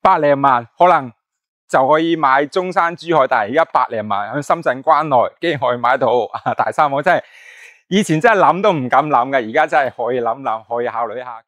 百零萬可能就可以買中山、珠海，但係而家百零萬喺深圳關內，竟然可以買到大三房，真係以前真係諗都唔敢諗嘅，而家真係可以諗諗，可以考慮一下。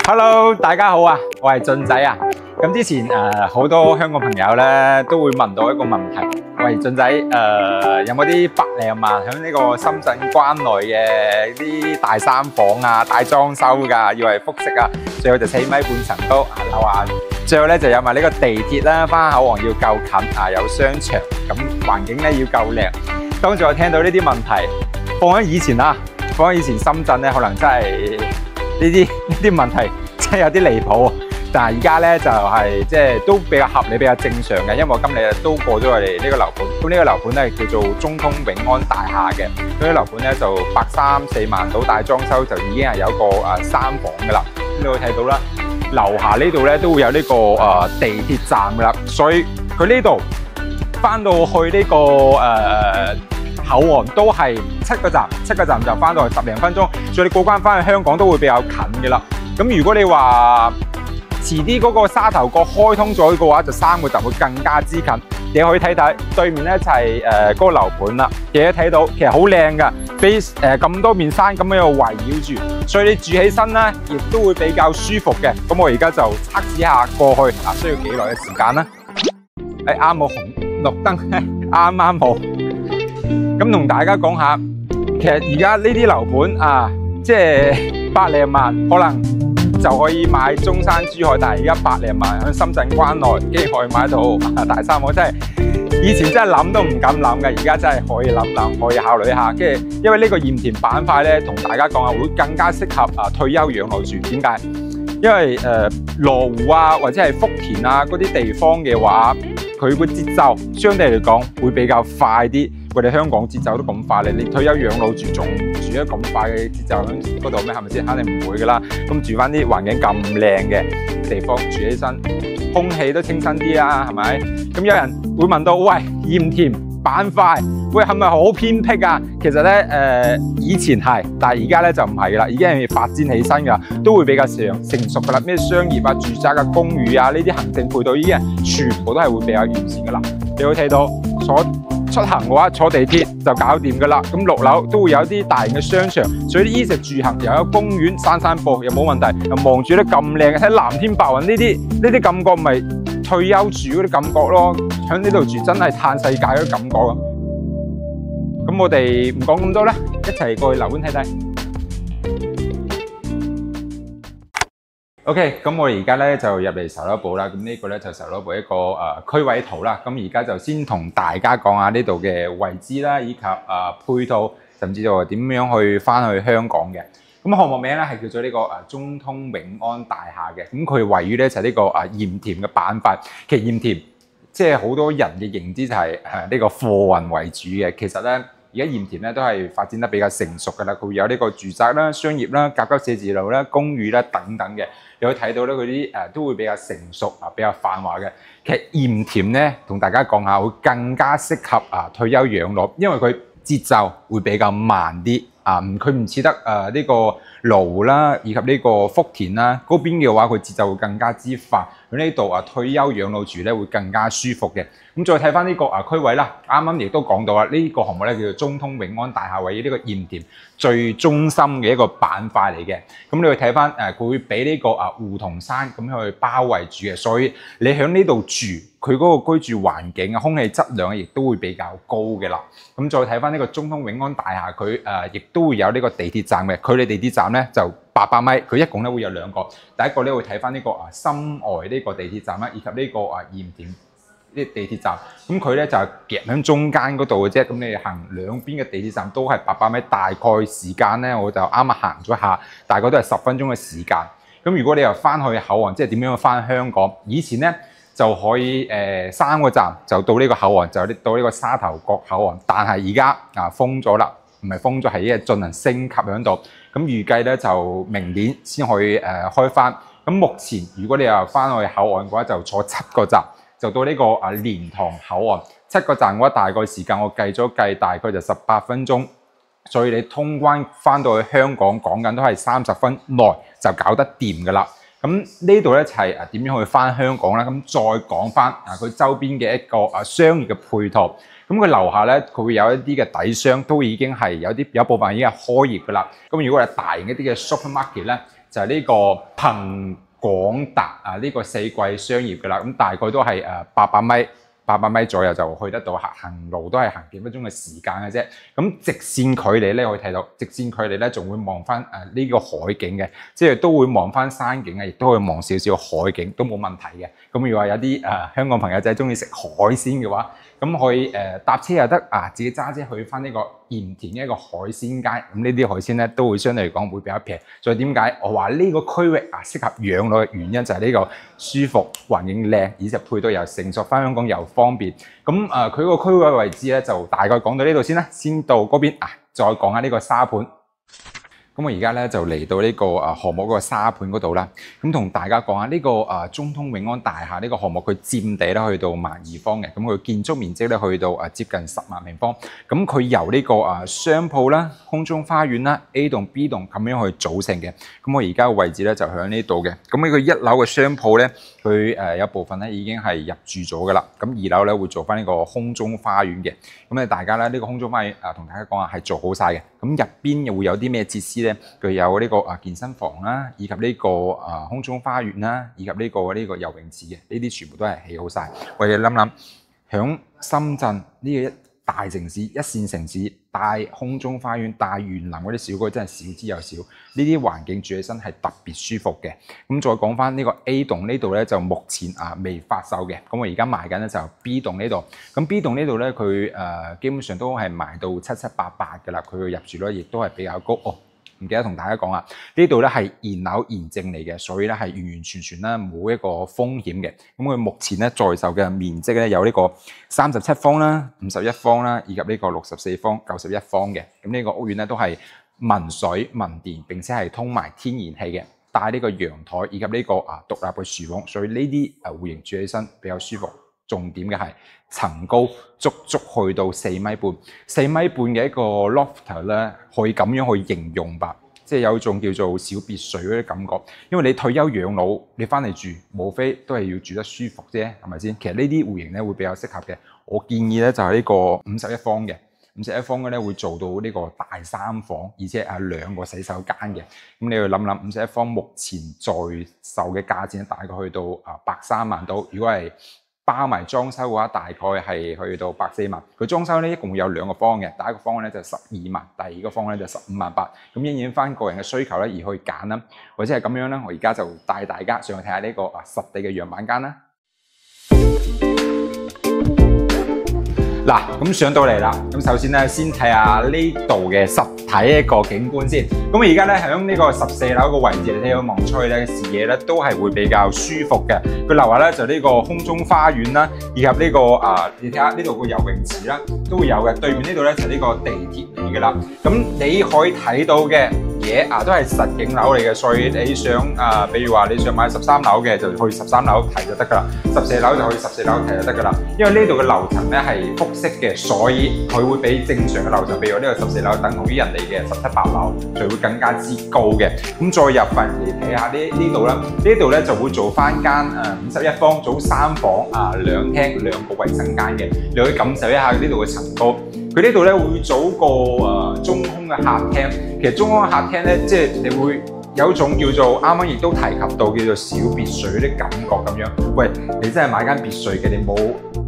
Hello， 大家好啊，我係俊仔啊。咁之前好多香港朋友咧都會問到一個問題，喂，俊仔有冇啲百零萬喺呢個深圳關內嘅啲大三房啊、大裝修㗎，要係複式啊，最後就4米半層高樓下，最後咧就有埋呢個地鐵啦，返口岸要夠近啊，有商場，咁環境咧要夠靚。當時我聽到呢啲問題，放喺以前深圳咧，可能真係呢啲問題真係有啲離譜，但係而家咧就係即係都比較合理、比較正常嘅，因為我今日都過咗我哋呢個樓盤。咁呢個樓盤咧叫做中通永安大廈嘅，嗰啲樓盤咧就130、4萬到，大裝修就已經係有一個3房噶啦。咁你會睇到啦，樓下呢度咧都會有呢個地鐵站噶啦，所以佢呢度翻到去呢個口岸都係7個站就翻到去10零分鐘，所以你過關翻去香港都會比較近嘅啦。咁如果你話遲啲嗰個沙頭角開通咗嘅話，就3個站會更加之近。你可以睇睇對面咧就係嗰個樓盤啦，你睇到其實好靚噶，俾咁多面山咁樣圍繞住，所以你住起身咧亦都會比較舒服嘅。咁我而家就測試下過去需要幾耐嘅時間啦。啱好綠燈，啱好。咁同大家講下，其實而家呢啲樓盤即係百零萬可能就可以買中山、珠海，但係而家百零萬喺深圳關內，竟然可以買到大三房，真係以前真係諗都唔敢諗嘅，而家真係可以諗諗，可以考慮一下。跟住，因為呢個鹽田板塊咧，同大家講下會更加適合退休養老住。點解？因為羅湖啊，或者係福田啊嗰啲地方嘅話，佢個節奏相對嚟講會比較快啲。我哋香港節奏都咁快，你退休養老住仲住得咁快嘅節奏喺嗰度咩？係咪先？肯定唔會噶啦。咁住翻啲環境咁靚嘅地方住起身，空氣都清新啲啦，係咪？咁有人會問到，喂，鹽田板塊，喂，係咪好偏僻啊？其實咧，以前係，但係而家咧就唔係噶啦，已經係發展起身噶，都會比較成熟噶啦。咩商業啊、住宅啊、公寓啊呢啲行政配套已經全部都係會比較完善噶啦。你會睇到出行嘅話，坐地鐵就搞掂噶啦。咁6樓都會有啲大型嘅商場，所以啲衣食住行又有公園、散步又冇問題。又望住啲咁靚嘅，睇藍天白雲呢啲感覺，咪退休住嗰啲感覺咯。喺呢度住真係嘆世界嗰啲感覺啊！咁我哋唔講咁多啦，一齊過去樓盤睇睇。OK， 咁我而家咧就入嚟售樓部啦。咁呢個咧就售樓部一個區位圖啦。咁而家就先同大家講下呢度嘅位置啦，以及配套，甚至乎點樣去翻去香港嘅。咁項目名咧係叫做呢個中通永安大廈嘅。咁佢位於咧就係呢個鹽田嘅板塊。其實鹽田即係好多人嘅認知就係呢個貨運為主嘅。其實咧而家鹽田咧都係發展得比較成熟㗎啦。佢會有呢個住宅啦、商業啦、甲級寫字樓啦、公寓啦等等嘅。你可以睇到咧，佢啲都會比較成熟比較繁華嘅。其實鹽田咧，同大家講下，會更加適合退休養老，因為佢節奏會比較慢啲佢唔似得呢個羅湖啦，以及呢個福田啦嗰邊嘅話，佢節奏會更加之快。喺呢度退休養老住咧會更加舒服嘅。咁再睇翻呢個區位啦，啱啱亦都講到啦，呢個項目咧叫做中通永安大廈，位於呢個鹽田最中心嘅一個板塊嚟嘅。咁你去睇翻佢會俾呢個梧桐山咁樣去包圍住嘅，所以你喺呢度住，佢嗰個居住環境空氣質量亦都會比較高嘅啦。咁再睇翻呢個中通永安大廈，佢亦都會有呢個地鐵站嘅，距離地鐵站咧就800米，佢一共咧會有2個。第一個咧會睇翻呢個深外呢個地鐵站啦，以及呢個鹽田啲地鐵站。咁佢咧就夾喺中間嗰度嘅啫。咁你行兩邊嘅地鐵站都係800米，大概時間咧我就啱啱行咗下，大概都係10分鐘嘅時間。咁如果你又翻去口岸，即係點樣翻香港？以前咧就可以3個站就到呢個口岸，就到呢個沙頭角口岸。但係而家封咗啦，唔係封咗，係因為進行升級喺度。咁預計咧就明年先可以開翻。咁目前如果你又翻去口岸嘅話，就坐7個站就到呢個蓮塘口岸。7個站嘅話，大概時間我計咗計，大概就18分鐘。所以你通關翻到去香港，講緊都係30分內就搞得掂噶啦。咁呢度咧就係點樣去翻香港啦。咁再講翻佢周邊嘅一個商業嘅配套。咁佢樓下咧，佢會有一啲嘅底商都已經係有部分已經係開業噶啦。咁如果係大型一啲嘅 supermarket 咧，就係呢個憑廣達呢個4季商業噶啦。咁大概都係800米左右就去得到，行路都係行幾分鐘嘅時間嘅啫。咁直線距離咧，可以睇到直線距離咧，仲會望翻呢個海景嘅，即係都會望翻山景啊，亦都會望少少海景，都冇問題嘅。咁如果有啲香港朋友仔中意食海鮮嘅話，咁可以搭車又得自己揸車去翻呢個鹽田嘅一個海鮮街。咁呢啲海鮮咧都會相對嚟講會比較平。所以點解我話呢個區域適合養老嘅原因就係呢個舒服、環境靚，而且配套又成熟，翻香港又方便。咁佢個區域位置咧就大概講到呢度先啦，先到嗰邊再講下呢個沙盤。咁我而家咧就嚟到呢個項目嗰個沙盤嗰度啦。咁同大家講下呢個中通永安大廈呢個項目，佢佔地咧去到12000方嘅。咁佢建築面積咧去到接近10萬平方。咁佢由呢個商鋪啦、空中花園啦、A 棟、B 棟咁樣去組成嘅。咁我而家嘅位置咧就喺呢度嘅。咁呢個1樓嘅商鋪咧，佢有部分咧已經係入住咗噶啦。咁2樓咧會做翻呢個空中花園嘅。咁咧大家咧呢個空中花園同大家講下係做好晒嘅。咁入邊又會有啲咩設施咧？佢有呢個健身房啦，以及呢個空中花園啦，以及呢個游泳池嘅，呢啲全部都係起好晒。我哋諗諗，響深圳呢個大城市、一線城市，帶空中花園、帶園林嗰啲小區真係少之又少。呢啲環境住起身係特別舒服嘅。咁再講翻呢個 A 棟呢度咧，就目前未發售嘅。咁我而家賣緊咧就 B 棟呢度。咁 B 棟呢度咧，佢基本上都係賣到7、7、8、8㗎啦。佢嘅入住率亦都係比較高。唔記得同大家講啊，呢度咧係現樓現證嚟嘅，所以咧係完完全全咧冇一個風險嘅。咁佢目前咧在售嘅面積咧有呢個37方啦、51方啦，以及呢個64方、91方嘅。咁呢個屋苑咧都係民水民電，並且係通埋天然氣嘅，帶呢個陽台以及呢個獨立嘅廚房，所以呢啲戶型住起身比較舒服。重點嘅係層高足去到4.5米，4.5米嘅一個 loft 咧，可以咁樣去形容吧，即係有一種叫做小別墅嗰啲感覺。因為你退休養老，你翻嚟住，無非都係要住得舒服啫，係咪先？其實呢啲戶型咧會比較適合嘅。我建議咧就係呢個51方嘅，51方嘅咧會做到呢個大3房，而且係2個洗手間嘅。咁你要諗諗51方目前在售嘅價錢大概去到130萬到，如果係包埋裝修嘅話，大概係去到140萬。佢裝修咧一共會有2個方嘅，第一個方咧就12萬，第二個方咧就15萬8。咁因應翻個人嘅需求咧而去揀啦，或者係咁樣啦。我而家就帶大家上去睇下呢個實地嘅樣板間啦。嗱，咁上到嚟啦，咁首先咧先睇下呢度嘅實體一個景觀先。咁而家咧喺呢個14樓個位置，你睇到望出去咧視野咧都係會比較舒服嘅。佢樓下咧就呢個空中花園啦，以及呢個你睇下呢度個游泳池啦都會有嘅。對面呢度咧就呢個地鐵嚟嘅啦。咁你可以睇到嘅嘢都係實景樓嚟嘅，所以你想比如話你想買13樓嘅就去13樓睇就得噶啦，14樓就去14樓睇就得噶啦。因為呢度嘅樓層咧係複式嘅，所以佢會比正常嘅樓層，譬如呢個14樓等同於人哋嘅17、18樓，就會更加之高嘅。咁再入份嚟睇下呢度啦，呢度咧就會做翻間51方，組3房2廳2個衛生間嘅，你可以感受一下呢度嘅層高。佢呢度咧會組個中空嘅客廳，其實中空嘅客廳咧，即係你會有一種叫做啱啱亦都提及到叫做小別墅啲感覺咁樣。喂，你真係買間別墅嘅，你冇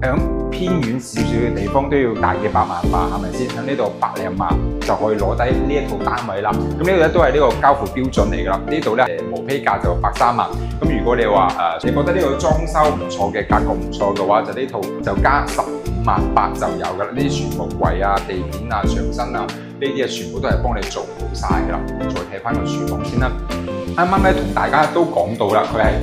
響偏遠少少嘅地方都要大幾百萬吧，係咪先？喺呢度100零萬就可以攞低呢一套單位啦。咁呢度咧都係呢個交付標準嚟㗎啦。呢度咧無批價就130萬。咁如果你話你覺得呢個裝修唔錯嘅，格局唔錯嘅話，就呢套就加15萬8就有㗎啦。呢啲全部櫃地面牆身呢啲全部都係幫你做好晒㗎啦。再睇翻個廚房先啦。啱啱咧同大家都講到啦，佢係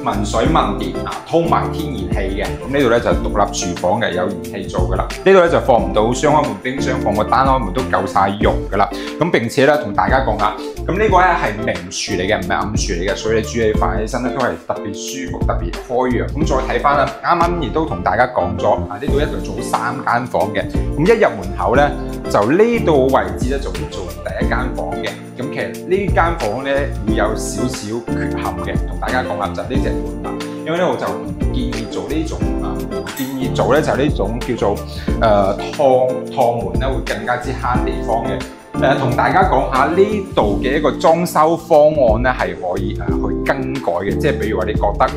文水文電通埋天然氣嘅。咁呢度咧就獨立廚房嘅，有燃氣做噶啦。呢度咧就放唔到雙開門冰箱，放個單開門都夠晒用噶啦。咁並且咧同大家講啦，咁呢個咧係明廚嚟嘅，唔係暗廚嚟嘅，所以你煮起飯起身咧都係特別舒服、特別開揚。咁再睇翻啦，啱啱亦都同大家講咗呢度一度做3間房嘅。咁一入門口咧，就呢度位置咧就會做第1間房嘅。咁其實呢間房咧會有少少缺陷嘅，同大家講啦，就係呢隻門啦。因為呢度就唔建議做呢種建議做咧就係呢種叫做趟門咧，會更加之慳地方嘅。同大家講下呢度嘅一個裝修方案咧，係可以去更改嘅，即係比如話你覺得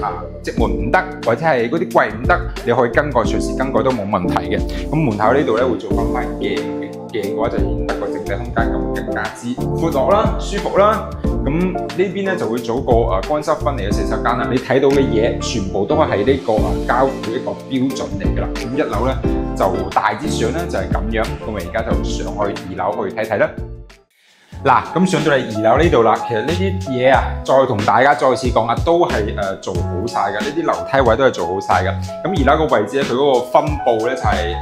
即門唔得，或者係嗰啲櫃唔得，你可以更改，隨時更改都冇問題嘅。咁門口呢度咧會做翻塊鏡嘅，鏡嘅話就顯得個整體空間咁更加之闊落啦、舒服啦。咁呢邊咧就會做個乾濕分離嘅洗手間啦。你睇到嘅嘢全部都係呢個交付一個標準嚟㗎啦。咁1樓咧就大致上咧就係咁樣。咁我而家就上去2樓去睇睇啦。嗱，咁上到嚟2樓呢度啦，其實呢啲嘢再同大家再次講都係做好晒嘅，呢啲樓梯位都係做好晒嘅。咁2樓個位置咧，佢嗰個分佈咧就係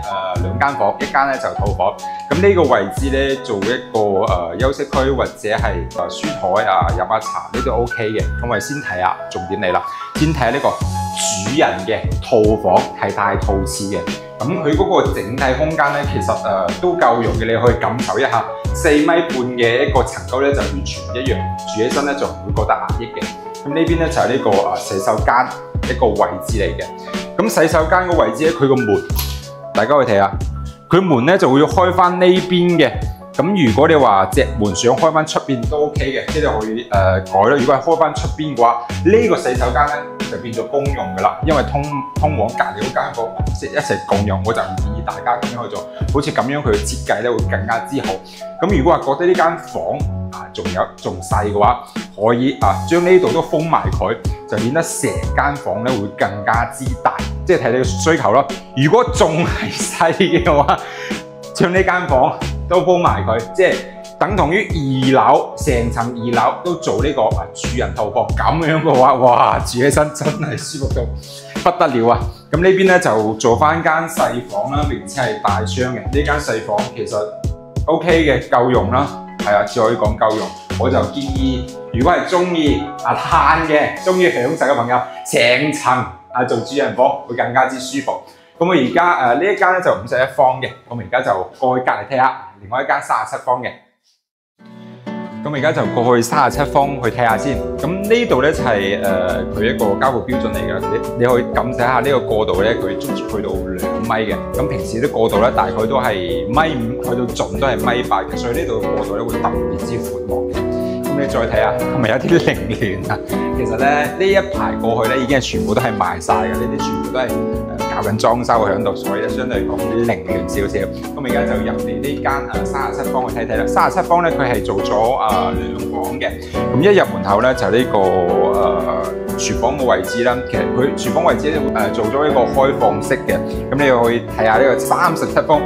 2間房，一間咧就套房。咁呢個位置咧做一個休息區或者係書台飲下茶呢都 OK 嘅。咁我哋先睇下重點嚟啦，先睇下呢個主人嘅套房係帶套廁嘅。咁佢嗰個整體空間咧，其實都夠用嘅，你可以感受一下。4.5米嘅一個層高咧，就完全唔一樣，住起身咧就唔會覺得壓抑嘅。咁呢邊咧就係呢個洗手間一個位置嚟嘅。咁洗手間個位置咧，佢個門，大家可以睇下，佢門咧就會開翻呢邊嘅。咁如果你話隻門想開翻出邊都 OK 嘅，即係可以改啦。如果係開翻出邊嘅話，呢個洗手間咧就變咗公用噶啦，因為通往隔離嗰間房一齊共用，我就唔建議大家咁樣去做。好似咁樣佢嘅設計咧會更加之好。咁如果話覺得呢間房仲細嘅話，可以將呢度都封埋佢，就顯得成間房咧會更加之大，即係睇你嘅需求咯。如果仲係細嘅話，將呢間房都鋪埋佢，即係等同於2樓成層2樓都做呢個主人套房，咁樣嘅話，哇，住起身真係舒服到不得了啊！咁呢邊咧就做翻間細房啦，並且係大箱嘅。呢間細房其實 OK 嘅，夠用啦，係只可以講夠用。我就建議，如果係中意嘆嘅、中意享受嘅朋友，成層做主人房會更加之舒服。咁我而家呢一間咧就51方嘅，咁而家就過去隔離睇下，另外一間37方嘅。咁而家就過去37方去睇下先。咁呢度咧就係佢一個交付標準嚟嘅，你可以感受下呢個過道咧，佢足足去到2米嘅。咁平時啲過道咧大概都係1.5米，去到盡都係1.8米嘅，所以呢度過道咧會特別之闊落嘅。咁你再睇下，係咪有啲凌亂啊？其實咧呢一排過去咧已經係全部都係賣晒嘅，呢啲全部都係搞緊裝修喺度，所以咧相對嚟講凌亂少少。咁而家就入嚟呢間37方去睇睇啦。37方咧佢係做咗2房嘅。咁一入門口咧就呢個廚房嘅位置啦。其實佢廚房位置咧做咗一個開放式嘅。咁你又可以睇下呢個37方。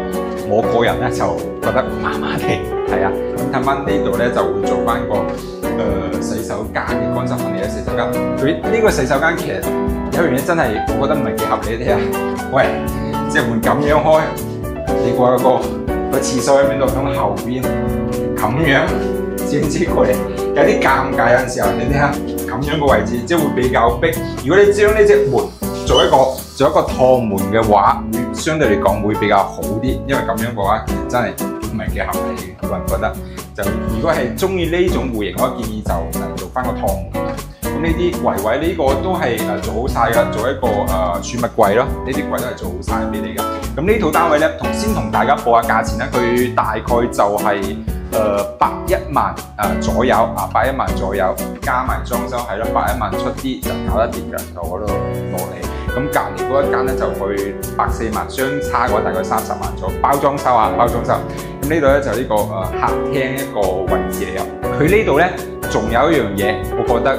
我個人咧就覺得麻麻地，係啊。咁睇翻呢度咧就會做翻個洗手間嘅乾濕分離嘅洗手間。佢呢個洗手間其實有樣嘢真係我覺得唔係幾合理，你睇下，喂，隻門咁樣開，你估下個廁所喺邊度？響後邊咁樣，知唔知佢有啲尷尬？有陣時候你睇下咁樣個位置，即係會比較逼。如果你將呢隻門做一個趟門嘅話，相對嚟講會比較好啲，因為咁樣嘅話其實真係唔係幾合理嘅，個人覺得。就如果係中意呢種戶型，我建議就做翻個趟門。咁呢啲櫃位呢個都係做好晒㗎，做一個儲物櫃咯。呢啲櫃都係做好晒俾你㗎。咁呢套單位咧，先同大家報下價錢啦。佢大概就係81萬左右81萬左右，加埋裝修係咯，81萬出啲就搞得掂㗎。就嗰度落嚟。咁隔離嗰一間咧就去84萬，相差嘅話大概30萬左右，包裝修。咁呢度咧就呢個客廳一個位置嚟㗎。佢呢度咧仲有一樣嘢，我覺得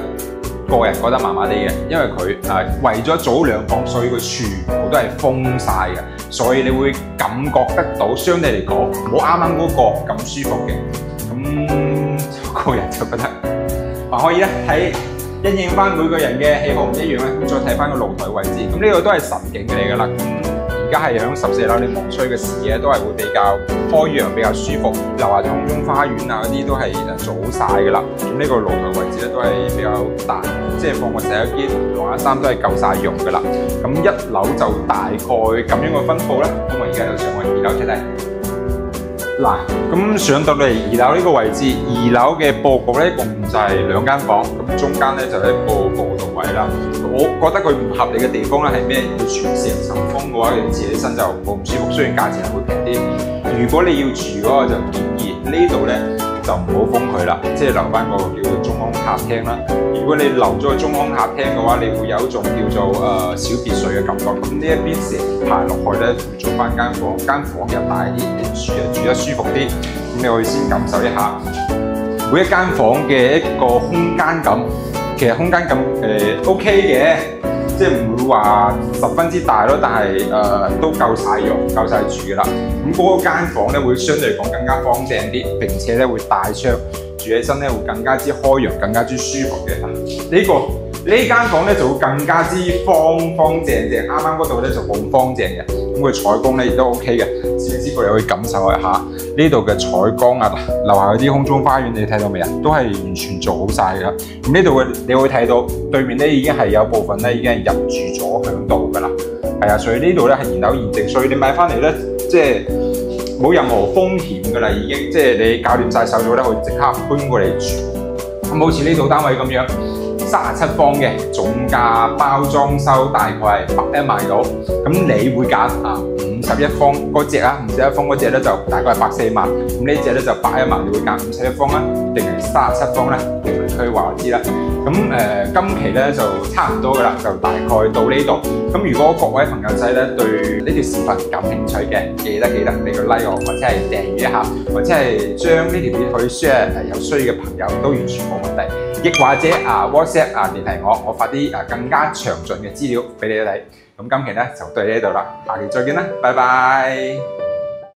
個人覺得麻麻地嘅，因為佢為咗做2房，所以佢全部都係封晒嘅，所以你會感覺得到相對嚟講冇啱啱嗰個咁舒服嘅。咁個人就覺得還可以咧喺因應翻每個人嘅喜好唔一樣咧，咁再睇翻個露台位置。咁呢個都係實景嚟㗎啦。而家係響14樓，你望出去嘅視野都係會比較開揚、比較舒服。樓下空中花園啊嗰啲都係做好晒㗎啦。咁呢個露台位置咧都係比較大，即係放個洗衣機、晾下衫都係夠晒用㗎啦。咁1樓就大概咁樣嘅分佈啦。咁我而家就上去2樓睇睇。嗱，咁上到嚟2樓呢個位置，2樓嘅佈局咧共就係2間房，咁中間咧就係一個過渡位啦。我覺得佢唔合理嘅地方咧係咩？要全成層封嘅話，你自己身就冇咁舒服。雖然價錢係會平啲，如果你要住嗰個就建議呢度咧就唔好封佢啦，即係留翻個叫做中空客廳啦。如果你留咗個中空客廳嘅話，你會有一種叫做小別墅嘅感覺。咁呢一邊成排落去咧，會做翻間房又大啲，你住得舒服啲。咁你可以先感受一下每一間房嘅一個空間感。其實空間感OK 嘅，即係唔會話十分之大咯，但係都夠晒用、夠晒住嘅啦。咁嗰間房咧會相對嚟講更加方正啲，並且咧會大窗，住起身咧會更加之開揚、更加之舒服嘅。呢間房咧就會更加之方正，啱啱嗰度咧就冇咁方正嘅。咁佢採光咧亦都 OK 嘅，攝影師過嚟可以感受一下呢度嘅採光啊，樓下嗰啲空中花園你睇到未啊？都係完全做好晒㗎。咁呢度你會睇到對面咧已經係有部分咧已經係入住咗響度㗎啦。係啊，所以呢度咧係現樓現值，所以你買翻嚟咧即係冇任何風險㗎啦，已經即係你搞掂晒手續咧，可以即刻搬過嚟住。咁好似呢度單位咁樣。37方嘅總價包裝修大概係110萬到，咁你會揀51方嗰隻啊，51方嗰隻咧就大概係140萬，咁呢隻咧就110萬，你會揀51方啦，定係37方咧？評論區話我知啦。咁今期咧就差唔多噶啦，就大概到呢度。咁如果各位朋友仔咧對呢條視頻感興趣嘅，記得俾個 like 我，或者係訂閱一下，或者係將呢條片去 share 有需要嘅朋友都完全冇問題。亦或者WhatsApp聯繫我發啲更加詳盡嘅資料俾你睇。咁今期咧就到呢度啦，下期再見啦，拜拜。